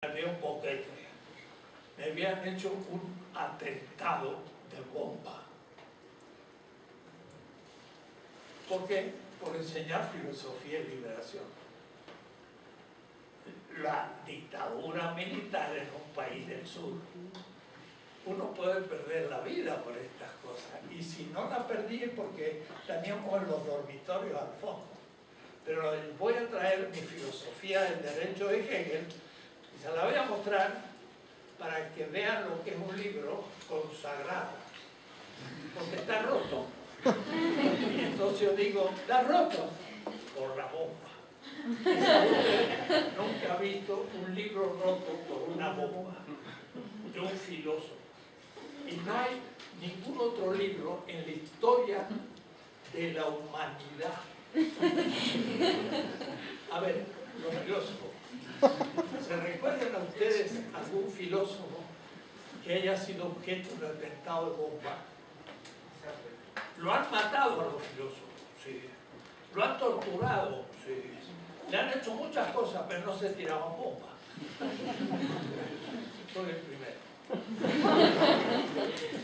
había un boquete, me habían hecho un atentado de bomba. ¿Por qué? Por enseñar filosofía y liberación. La dictadura militar en un país del sur, uno puede perder la vida por estas cosas, y si no la perdí es porque teníamos los dormitorios al fondo. Pero voy a traer mi filosofía del derecho de Hegel y se la voy a mostrar para que vean lo que es un libro consagrado, porque está roto. Y entonces yo digo, ¿está roto? Por la bomba. Nunca he visto un libro roto por una bomba de un filósofo. Y no hay ningún otro libro en la historia de la humanidad. A ver, los filósofos, ¿se recuerdan a ustedes algún filósofo que haya sido objeto de un atentado de bomba? Lo han matado a los filósofos, sí. Lo han torturado, sí. Le han hecho muchas cosas, pero no se tiraban bombas. Soy el primero.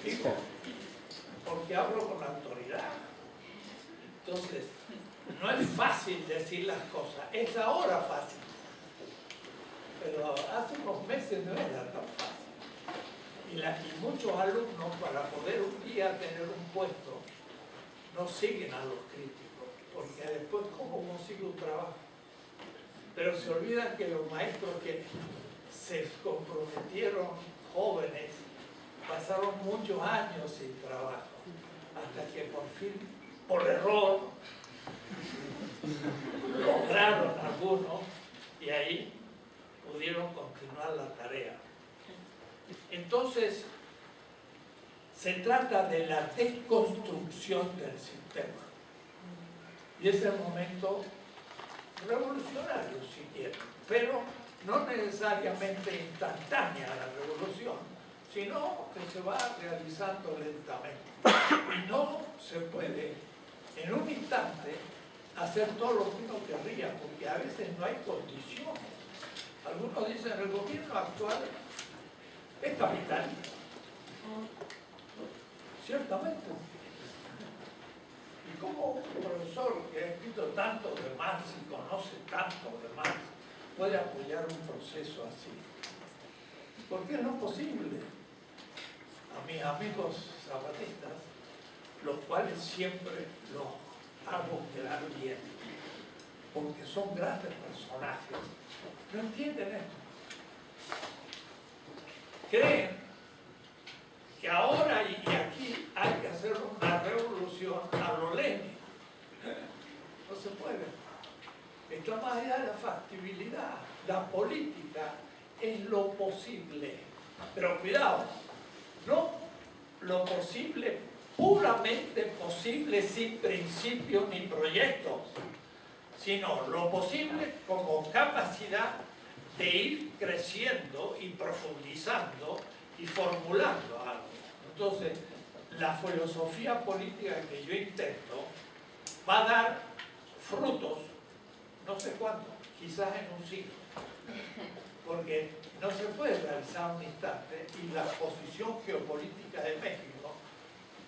Digo, porque hablo con autoridad. Entonces, no es fácil decir las cosas, es ahora fácil. Pero hace unos meses no era tan fácil. Y muchos alumnos, para poder un día tener un puesto, no siguen a los críticos, porque después, ¿cómo consigo un trabajo? Pero se olvidan que los maestros que se comprometieron jóvenes pasaron muchos años sin trabajo, hasta que por fin, por error, lograron algunos y ahí pudieron continuar la tarea. Entonces, se trata de la desconstrucción del sistema. Y es el momento revolucionario, si quieren, pero no necesariamente instantánea la revolución, sino que se va realizando lentamente. Y no se puede en un instante hacer todo lo que uno querría, porque a veces no hay condiciones. Algunos dicen, el gobierno actual es capitalista. Ciertamente. Y como un profesor que ha escrito tanto de Marx y conoce tanto de Marx puede apoyar un proceso así? Porque es lo posible. A mis amigos zapatistas, los cuales siempre los hago quedar bien, porque son grandes personajes, no entienden esto. Creen que ahora y aquí hay que hacer una revolución a lo Lenin. No se puede. Esto más allá de la factibilidad. La política es lo posible. Pero cuidado, no lo posible, puramente posible, sin principios ni proyectos, sino lo posible como capacidad de ir creciendo y profundizando y formulando algo. Entonces, la filosofía política que yo intento va a dar frutos, no sé cuánto, quizás en un siglo, porque no se puede realizar un instante, y la posición geopolítica de México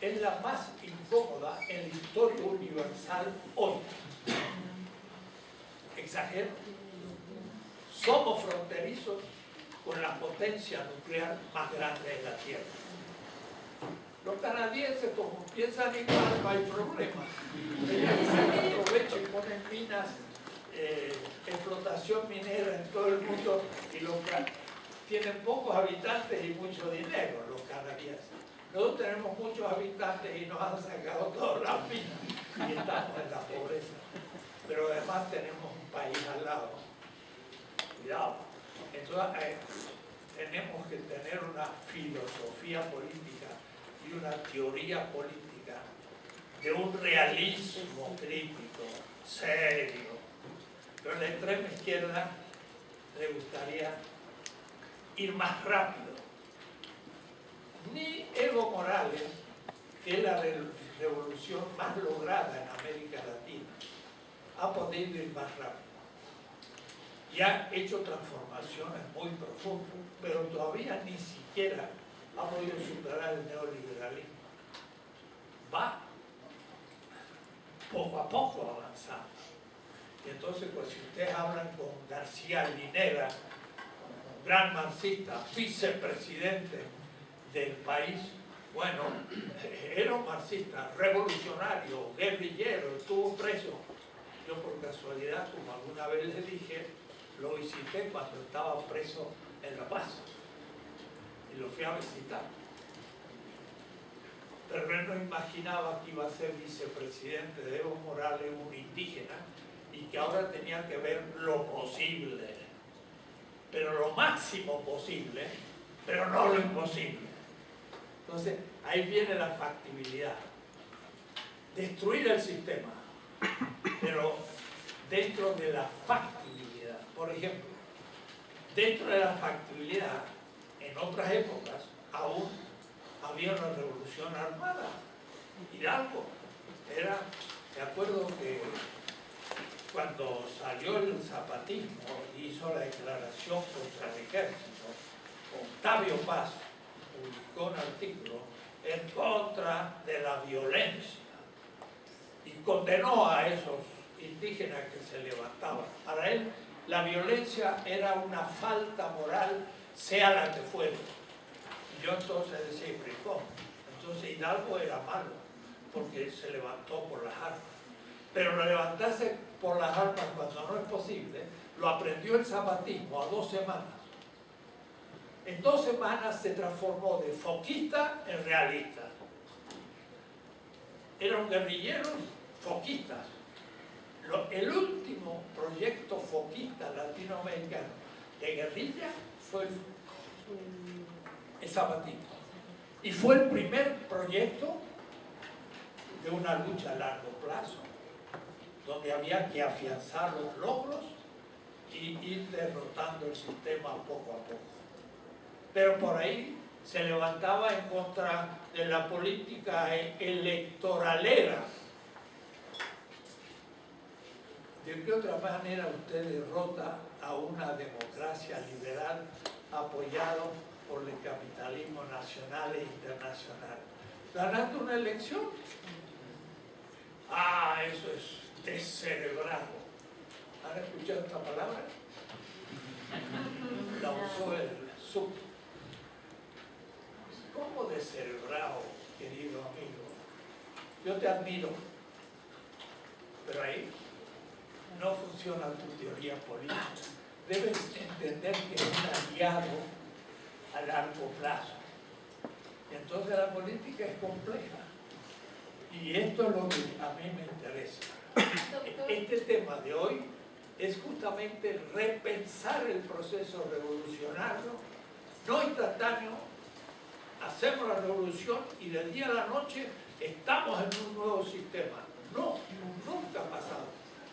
es la más incómoda en la historia universal hoy. ¿Exagero? Somos fronterizos con la potencia nuclear más grande de la Tierra. Los canadienses, como piensan igual, no hay problema. Ellos sacan provecho y ponen minas, explotación minera en todo el mundo, y tienen pocos habitantes y mucho dinero los canadienses. Nosotros tenemos muchos habitantes y nos han sacado todas las minas y estamos en la pobreza. Pero además tenemos un país al lado. Cuidado. Entonces, tenemos que tener una filosofía política y una teoría política de un realismo crítico, serio. Pero a la extrema izquierda le gustaría ir más rápido. Ni Evo Morales, que es la revolución más lograda en América Latina, ha podido ir más rápido. y ha hecho transformaciones muy profundas, pero todavía ni siquiera ha podido superar el neoliberalismo. Va poco a poco avanzando. Y entonces, pues si ustedes hablan con García Linera, un gran marxista, vicepresidente del país, bueno, era un marxista revolucionario, guerrillero, estuvo preso. Yo por casualidad, como alguna vez les dije, lo visité cuando estaba preso en La Paz y lo fui a visitar. Pero él no imaginaba que iba a ser vicepresidente de Evo Morales, un indígena, y que ahora tenía que ver lo posible, pero lo máximo posible, pero no lo imposible. Entonces, ahí viene la factibilidad. Destruir el sistema, pero dentro de la factibilidad. Por ejemplo, dentro de la factibilidad, en otras épocas, aún había una revolución armada. Hidalgo era, me acuerdo que cuando salió el zapatismo y hizo la declaración contra el ejército, Octavio Paz publicó un artículo en contra de la violencia y condenó a esos indígenas que se levantaban. Para él, la violencia era una falta moral, sea la que fuera. Y yo entonces decía, ¿pero cómo? Entonces Hidalgo era malo, porque se levantó por las armas. Pero lo levantarse por las armas cuando no es posible, lo aprendió el zapatismo a 2 semanas. En 2 semanas se transformó de foquista en realista. Eran guerrilleros foquistas. El último proyecto foquista latinoamericano de guerrilla fue el zapatismo. Y fue el primer proyecto de una lucha a largo plazo, donde había que afianzar los logros y ir derrotando el sistema poco a poco. Pero por ahí se levantaba en contra de la política electoralera. ¿De qué otra manera usted derrota a una democracia liberal apoyado por el capitalismo nacional e internacional? ¿Ganando una elección? Ah, eso es descerebrado. ¿Han escuchado esta palabra? La usó el sub. ¿Cómo descerebrado, querido amigo? Yo te admiro, pero ahí no funciona tu teoría política. Debes entender que es un aliado a largo plazo. Entonces la política es compleja. Y esto es lo que a mí me interesa. Este tema de hoy es justamente repensar el proceso revolucionario, no instantáneo. Hacemos la revolución y del día a la noche estamos en un nuevo sistema. No, nunca ha pasado.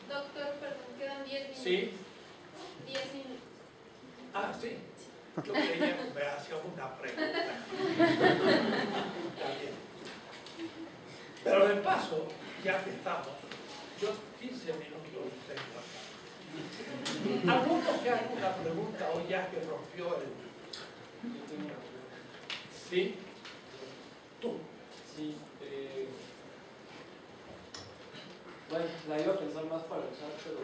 Doctor, perdón, quedan 10 minutos. ¿Sí? 10 minutos. Ah, sí. Yo creía que me hacía una pregunta. Está bien. Pero de paso, ya que estamos, yo 15 minutos tengo acá. ¿Alguno que haga una pregunta hoy ya que rompió el... ¿Sí? Tú. Sí, bueno, la iba a pensar más para usar, pero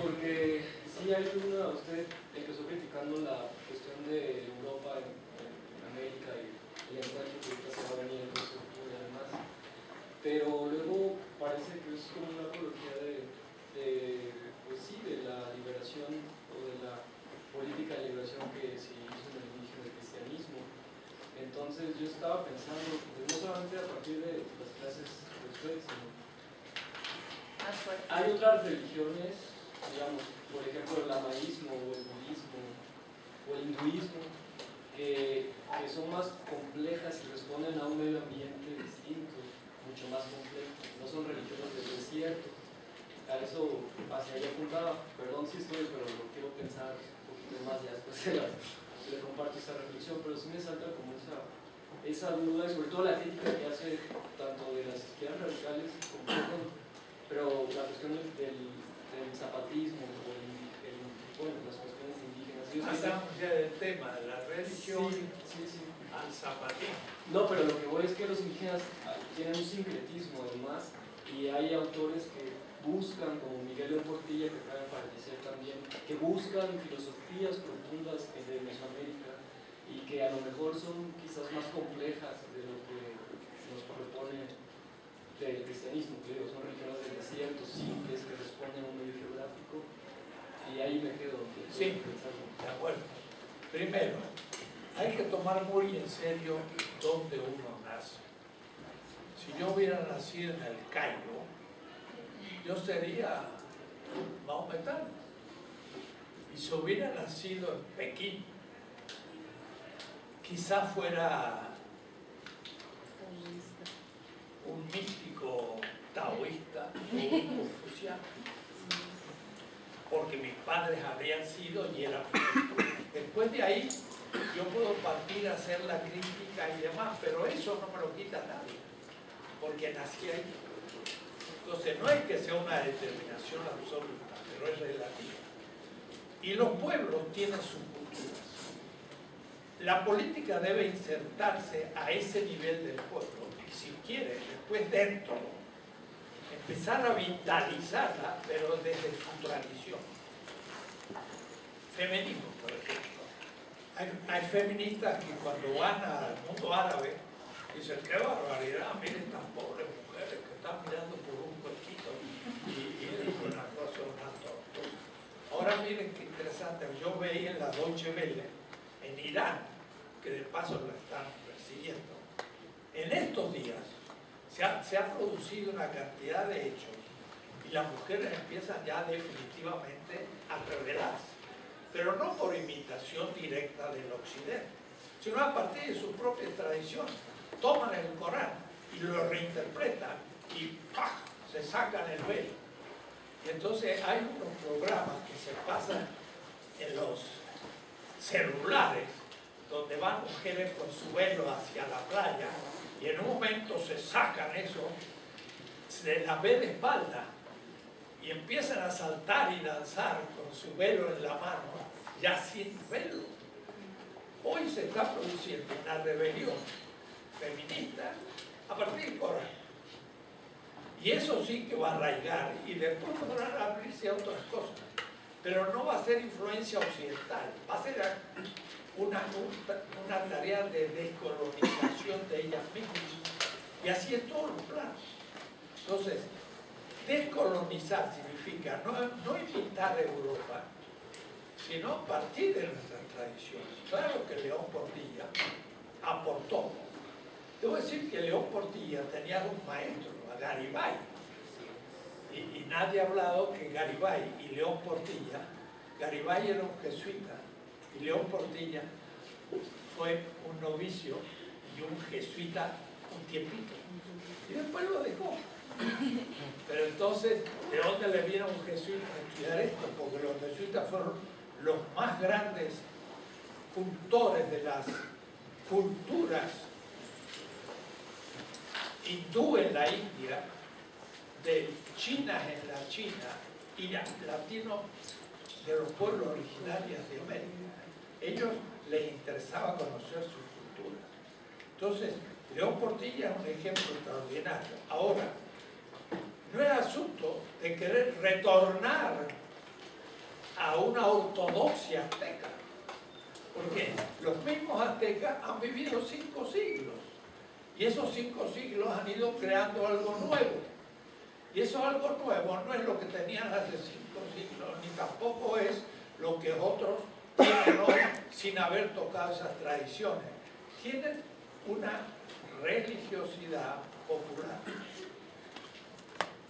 porque sí hay usted empezó criticando la cuestión de Europa en América y el encuentro que ahorita se va a venir en los y demás, pero luego parece que es como una apología pues sí, de la liberación o de la política de liberación que se hizo en el inicio del cristianismo. Entonces yo estaba pensando, pues, no solamente a partir de las clases de ustedes, sino hay otras religiones, digamos, por ejemplo el lamaísmo o el budismo o el hinduismo, que son más complejas y responden a un medio ambiente distinto, mucho más complejo, no son religiones del desierto. A eso hacia allá apuntaba, perdón si estoy, pero lo quiero pensar un poquito más ya después le comparto esa reflexión, pero sí me salta como esa duda y sobre todo la crítica que hace tanto de las izquierdas radicales como pero la cuestión de el zapatismo o bueno, las cuestiones indígenas. Ellos dicen, Pasamos ya del tema de la religión sí. al zapatismo. No, pero lo que voy es que los indígenas tienen un sincretismo además, y hay autores que buscan, como Miguel León Portilla, que acaba de fallecer también, que buscan filosofías profundas de Mesoamérica y que a lo mejor son quizás más complejas de lo que nos propone el cristianismo, que digo, son religiones del desierto, simples, que responden a un medio geográfico, y ahí me quedo. Sí, de acuerdo. Primero, hay que tomar muy en serio dónde uno nace. Si yo hubiera nacido en el Cairo, yo sería maometano. Y si hubiera nacido en Pekín, quizá fuera un místico taoísta o un confuciano, porque mis padres habrían sido y eran. Después de ahí, yo puedo partir a hacer la crítica y demás, pero eso no me lo quita nadie, porque nací ahí. Entonces, no es que sea una determinación absoluta, pero es relativa. Y los pueblos tienen sus culturas. La política debe insertarse a ese nivel del pueblo, y si quiere, después dentro, empezar a vitalizarla, pero desde su tradición. Feminismo, por ejemplo. Hay feministas que cuando van al mundo árabe dicen, qué barbaridad, miren tan pobres mujeres que están mirando por un huequito y es una cosa, una tortura. Ahora miren qué interesante, yo veía en la Deutsche Welle, en Irán, que de paso la están persiguiendo, en estos días se ha producido una cantidad de hechos y las mujeres empiezan ya definitivamente a rebelarse, pero no por imitación directa del occidente, sino a partir de su propia tradición. Toman el Corán y lo reinterpretan y ¡pah!, se sacan el velo. Y entonces hay unos programas que se pasan en los celulares donde van mujeres con su velo hacia la playa y en un momento se sacan eso, se las ve de espalda y empiezan a saltar y danzar con su velo en la mano, ya sin velo. Hoy se está produciendo una rebelión feminista a partir del Corán. Y eso sí que va a arraigar y después podrán abrirse a otras cosas. Pero no va a ser influencia occidental, va a ser una tarea de descolonización de ellas mismas. Y así es todos los planos. Entonces, descolonizar significa no imitar a Europa, sino partir de nuestras tradiciones. Claro que León Portilla aportó. Debo decir que León Portilla tenía un maestro, a Garibay. Y nadie ha hablado que Garibay y León Portilla, Garibay era un jesuita y León Portilla fue un novicio y un jesuita un tiempito. Y después lo dejó. Pero entonces, ¿de dónde le vino un jesuita a estudiar esto? Porque los jesuitas fueron los más grandes cultores de las culturas hindú en la India, de chinas en la China y latinos de los pueblos originarios de América. Ellos les interesaba conocer sus culturas. Entonces, León Portilla es un ejemplo extraordinario. Ahora, no es asunto de querer retornar a una ortodoxia azteca, porque los mismos aztecas han vivido 5 siglos y esos 5 siglos han ido creando algo nuevo. Y eso algo nuevo no es lo que tenían hace 5 siglos, ni tampoco es lo que otros tienen hoy sin haber tocado esas tradiciones. Tienen una religiosidad popular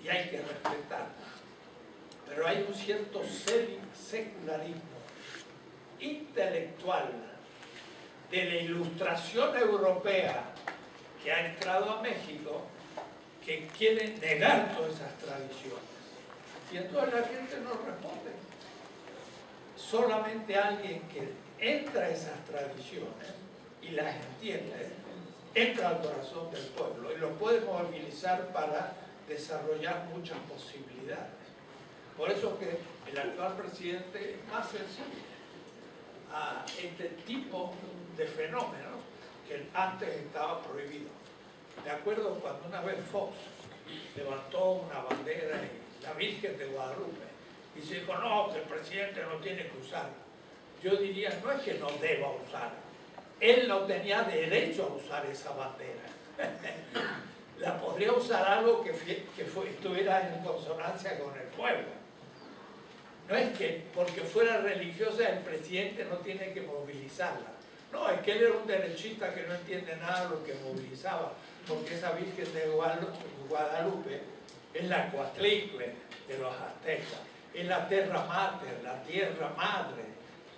y hay que respetarla. Pero hay un cierto secularismo intelectual de la ilustración europea que ha entrado a México, que quiere negar todas esas tradiciones. Y entonces la gente no responde. Solamente alguien que entra a esas tradiciones y las entiende, entra al corazón del pueblo y lo puede movilizar para desarrollar muchas posibilidades. Por eso que el actual presidente es más sensible a este tipo de fenómenos que antes estaba prohibido. Me acuerdo cuando una vez Fox levantó una bandera en la Virgen de Guadalupe y se dijo, no, que el presidente no tiene que usarla. Yo diría, no es que no deba usarla, él no tenía derecho a usar esa bandera. La podría usar algo que estuviera en consonancia con el pueblo. No es que porque fuera religiosa el presidente no tiene que movilizarla. No, es que él era un derechista que no entiende nada de lo que movilizaba, porque esa Virgen de Guadalupe es la Coatlicue de los aztecas, es la Terra Mater, la tierra madre,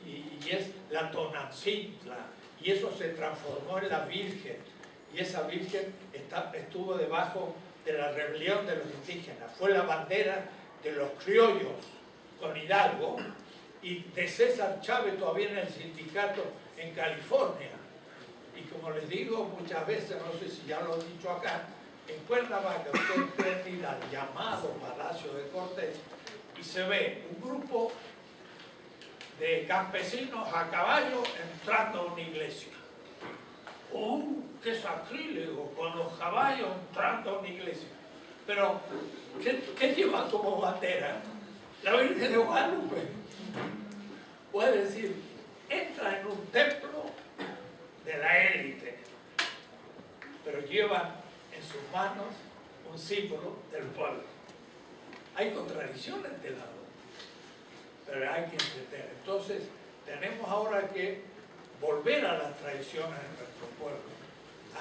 y es la Tonancintla, y eso se transformó en la Virgen, y esa Virgen estuvo debajo de la rebelión de los indígenas, fue la bandera de los criollos con Hidalgo, y de César Chávez todavía en el sindicato en California. Y como les digo muchas veces, no sé si ya lo he dicho acá, en Cuernavaca usted puede ir al llamado Palacio de Cortés y se ve un grupo de campesinos a caballo entrando a una iglesia. ¡Qué sacrílego! Con los caballos entrando a una iglesia. Pero, ¿qué lleva como bandera? La Virgen de Guadalupe. Puede decir, entra en un templo de la élite, pero lleva en sus manos un símbolo del pueblo. Hay contradicciones de lado, pero hay que entender. Entonces, tenemos ahora que volver a las tradiciones de nuestro pueblo,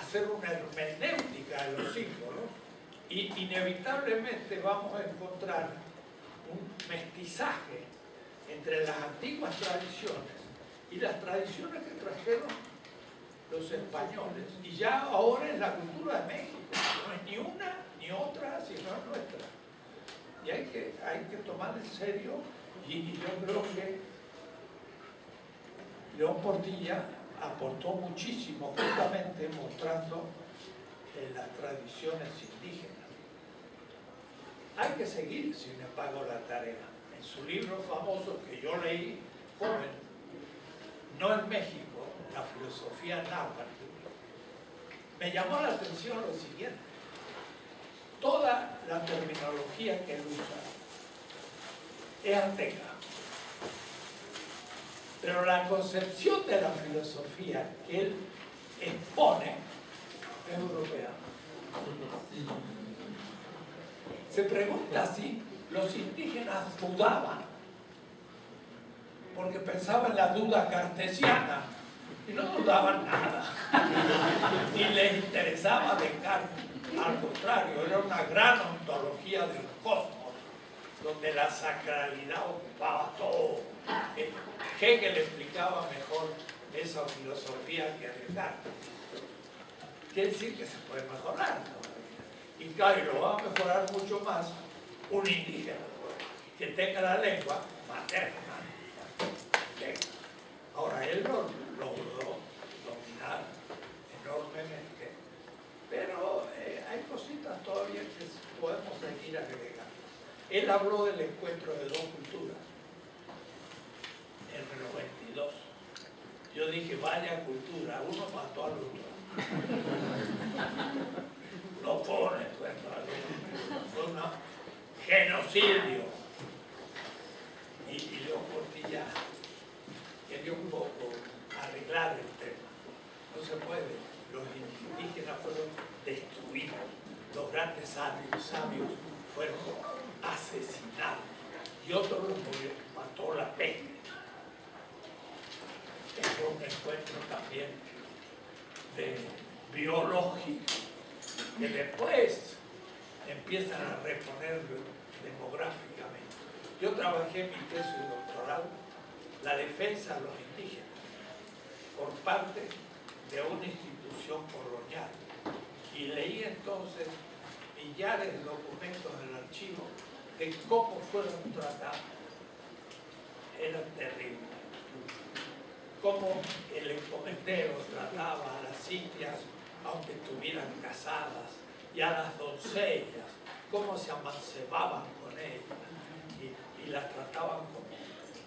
hacer una hermenéutica de los símbolos, y inevitablemente vamos a encontrar un mestizaje entre las antiguas tradiciones y las tradiciones que trajeron los españoles, y ya ahora es la cultura de México, no es ni una ni otra, sino nuestra. Y hay que tomar en serio, y yo creo que León Portilla aportó muchísimo, justamente mostrando las tradiciones indígenas. Hay que seguir, sin embargo, la tarea. En su libro famoso que yo leí, joven, No en México, la filosofía náhuatl, me llamó la atención lo siguiente. Toda la terminología que él usa es azteca, pero la concepción de la filosofía que él expone es europea. Se pregunta si los indígenas dudaban, porque pensaban en la duda cartesiana, y no dudaban nada, ni les interesaba Descartes. Al contrario, era una gran ontología del cosmos, donde la sacralidad ocupaba todo. Hegel explicaba mejor esa filosofía que Descartes. Quiere decir que se puede mejorar todavía. Y claro, lo va a mejorar mucho más un indígena que tenga la lengua materna. Ahora, él lo logró dominar enormemente, pero hay cositas todavía que podemos seguir agregando. Él habló del encuentro de dos culturas en el 92. Yo dije, vaya cultura, uno mató al otro. No fue un encuentro al otro, fue un genocidio. Y León Portilla quería un poco arreglar el tema. No se puede. Los indígenas fueron destruidos. Los grandes sabios fueron asesinados. Y otros los mató la peste. Es un encuentro también biológico, que después empiezan a reponer demográficamente. Yo trabajé en mi tesis doctoral la defensa de los indígenas por parte de una institución colonial, y leí entonces millares de documentos del archivo de cómo fueron tratados. Era terrible. Cómo el encomendero trataba a las indias aunque estuvieran casadas, y a las doncellas, cómo se amancebaban con ellas, y las trataban como,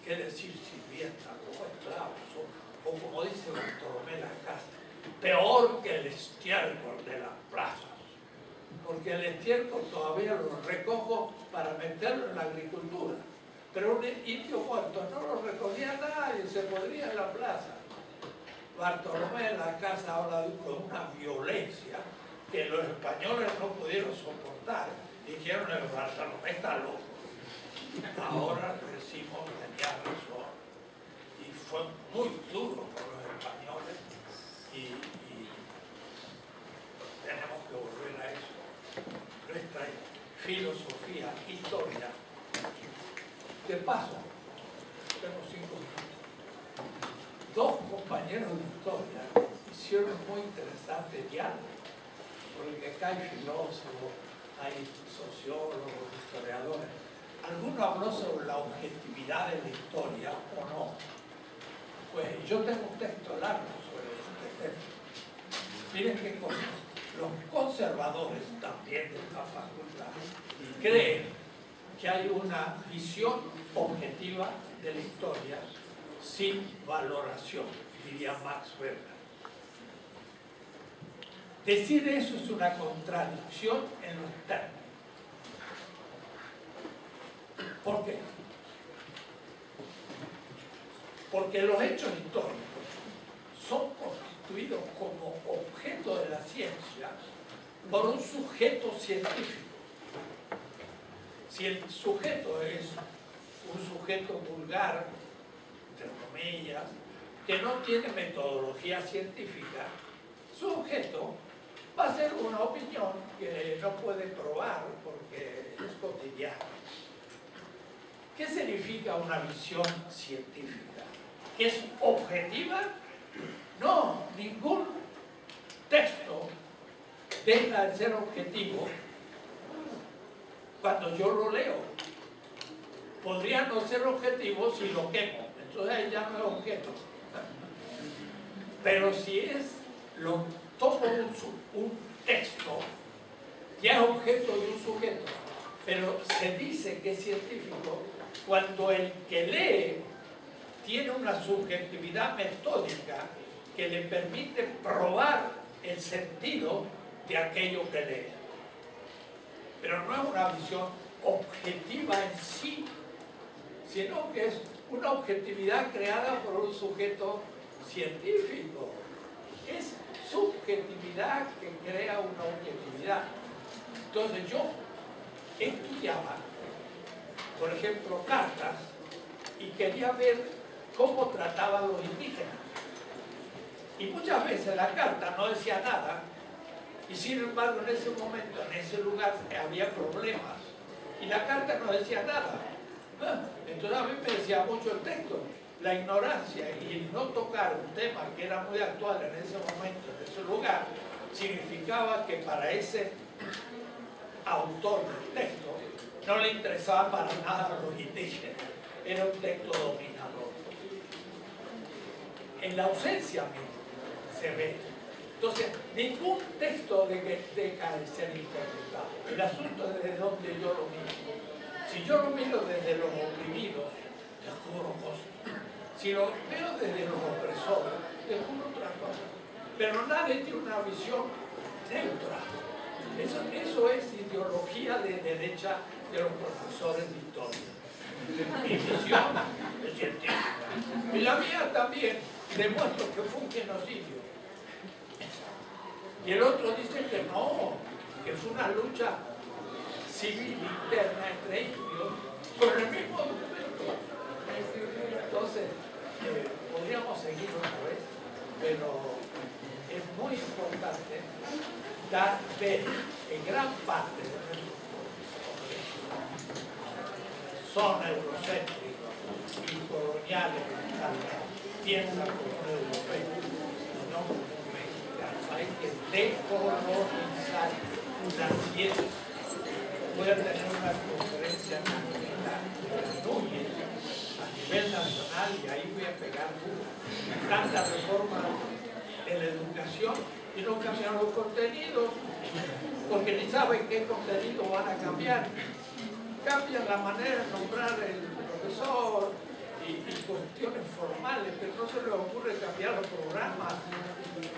qué decir, sirvientas, como esclavos, o como dice Bartolomé Las, peor que el estiércol de las plazas, porque el estiércol todavía lo recojo para meterlo en la agricultura, pero un indio muerto no lo recogía nadie, se podría en la plaza. Bartolomé Las habla con una violencia que los españoles no pudieron soportar. Dijeron, Bartolomé está loco. Ahora decimos, tenía razón. Y fue muy duro con los españoles y tenemos que volver a eso. Nuestra filosofía, historia. ¿Qué pasa? Tengo 5 minutos. 2 compañeros de historia hicieron muy interesante diálogo, porque acá hay filósofos, hay sociólogos, historiadores. ¿Alguno habló sobre la objetividad de la historia o no? Pues yo tengo un texto largo sobre este tema. Miren qué cosa. Los conservadores también de esta facultad creen que hay una visión objetiva de la historia sin valoración, diría Max Weber. Decir eso es una contradicción en los términos. ¿Por qué? Porque los hechos históricos son constituidos como objeto de la ciencia por un sujeto científico. Si el sujeto es un sujeto vulgar, entre comillas, que no tiene metodología científica, su objeto va a ser una opinión que no puede probar porque es cotidiana. ¿Qué significa una visión científica? ¿Que es objetiva? No, ningún texto deja de ser objetivo cuando yo lo leo. Podría no ser objetivo si lo quemo, entonces ahí ya no es objeto. Pero si tomo un texto, ya es objeto de un sujeto, pero se dice que es científico cuando el que lee tiene una subjetividad metódica que le permite probar el sentido de aquello que lee. Pero no es una visión objetiva en sí, sino que es una objetividad creada por un sujeto científico. Es subjetividad que crea una objetividad. Entonces yo estudiaba, por ejemplo, cartas y quería ver cómo trataban los indígenas. Y muchas veces la carta no decía nada, y sin embargo en ese momento, en ese lugar había problemas, y la carta no decía nada. Entonces a mí me decía mucho el texto. La ignorancia y el no tocar un tema que era muy actual en ese momento, en ese lugar, significaba que para ese autor del texto no le interesaba para nada a los indígenas. Era un texto dominador. En la ausencia misma se ve. Entonces, ningún texto deja de ser interpretado. El asunto es desde donde yo lo miro. Si yo lo miro desde los oprimidos, descubro cosas. Si lo veo desde los opresores, descubro otras cosas. Pero nadie tiene una visión neutra. Eso es ideología de derecha de los profesores de historia. Mi visión es científica. Y la mía también demuestro que fue un genocidio. Y el otro dice que no, que fue una lucha civil interna entre indios con el mismo documento. Entonces, podríamos seguir otra vez, pero es muy importante ver que gran parte de nuestros profesores son eurocéntricos y coloniales, piensan como un europeo, no como un mexicano. Hay que decolonizar la ciencia. Voy a tener una conferencia en Núñez a nivel nacional y ahí voy a pegar tanta reforma en la educación y no cambian los contenidos porque ni saben qué contenido van a cambiar. Cambian la manera de nombrar el profesor y cuestiones formales, pero no se les ocurre cambiar los programas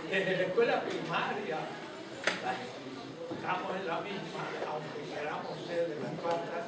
desde la escuela primaria. Estamos en la misma, aunque queramos ser de la cuarta